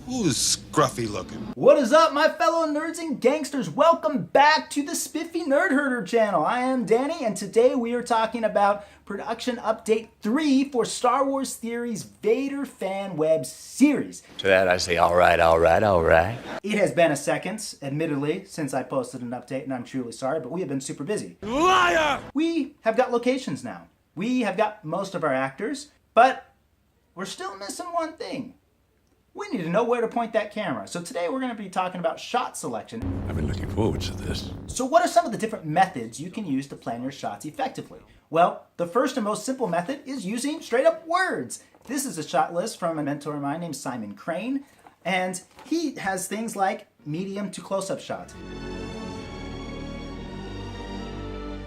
Who's scruffy looking? What is up, my fellow nerds and gangsters? Welcome back to the Spiffy Nerd Herder channel. I am Danny, and today we are talking about production update 3 for Star Wars Theory's Vader fan web series. To that I say, all right. It has been a second, admittedly, since I posted an update, and I'm truly sorry, but we have been super busy. Liar! We have got locations now. We have got most of our actors, but we're still missing one thing. We need to know where to point that camera. So today we're going to be talking about shot selection. I've been looking forward to this. So what are some of the different methods you can use to plan your shots effectively? Well, the first and most simple method is using straight up words. This is a shot list from a mentor of mine named Simon Crane, and he has things like medium to close-up shots.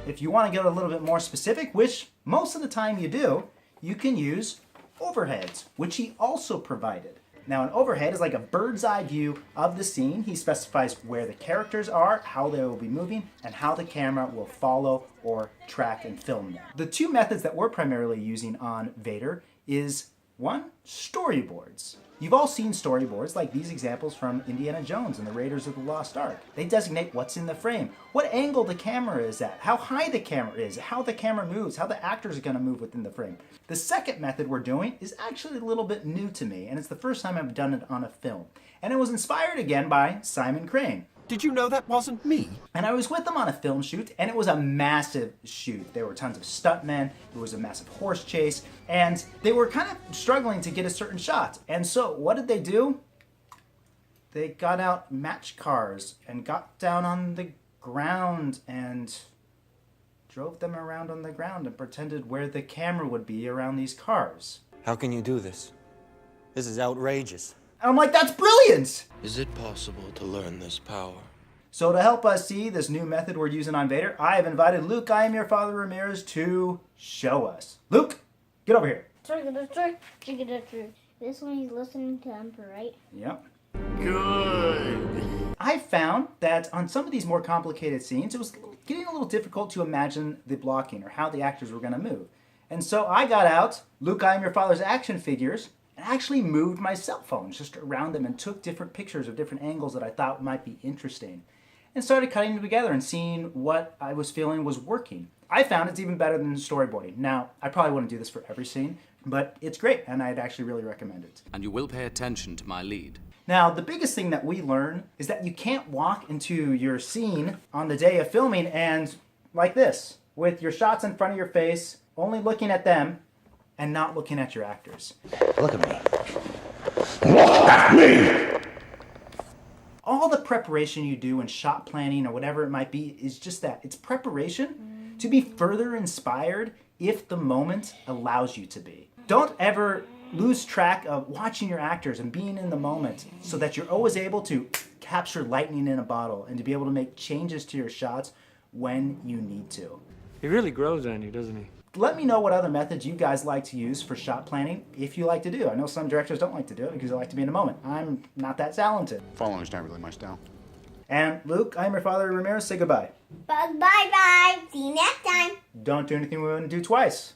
If you want to get a little bit more specific, which most of the time you do, you can use overheads, which he also provided. Now, an overhead is like a bird's eye view of the scene. He specifies where the characters are, how they will be moving, and how the camera will follow or track and film them. The two methods that we're primarily using on Vader is, one, storyboards. You've all seen storyboards like these examples from Indiana Jones and the Raiders of the Lost Ark. They designate what's in the frame, what angle the camera is at, how high the camera is, how the camera moves, how the actors are going to move within the frame. The second method we're doing is actually a little bit new to me, and it's the first time I've done it on a film. And it was inspired again by Simon Crane. Did you know that wasn't me? And I was with them on a film shoot, and it was a massive shoot. There were tons of stuntmen, there was a massive horse chase, and they were kind of struggling to get a certain shot. And so what did they do? They got out match cars and got down on the ground and drove them around on the ground and pretended where the camera would be around these cars. How can you do this? This is outrageous. And I'm like, that's brilliant! Is it possible to learn this power? So to help us see this new method we're using on Vader, I have invited Luke, I am your father Ramirez, to show us. Luke, get over here. This one he's listening to Emperor, right? Yep. Good. I found that on some of these more complicated scenes, it was getting a little difficult to imagine the blocking or how the actors were going to move. And so I got out Luke, I am your father's action figures and actually moved my cell phone just around them and took different pictures of different angles that I thought might be interesting and started cutting them together and seeing what I was feeling was working. I found it's even better than storyboarding. Now, I probably wouldn't do this for every scene, but it's great and I'd actually really recommend it. And you will pay attention to my lead. Now, the biggest thing that we learn is that you can't walk into your scene on the day of filming and like this, with your shots in front of your face, only looking at them, and not looking at your actors. Look at me. Look at me! All the preparation you do in shot planning or whatever it might be is just that. It's preparation to be further inspired if the moment allows you to be. Don't ever lose track of watching your actors and being in the moment so that you're always able to capture lightning in a bottle and to be able to make changes to your shots when you need to. He really grows on you, doesn't he? Let me know what other methods you guys like to use for shot planning if you like to do. I know some directors don't like to do it because they like to be in the moment. I'm not that talented. Following's not really my style. And Luke, I'm your father Ramirez. Say goodbye. Bye-bye. See you next time. Don't do anything we wouldn't do twice.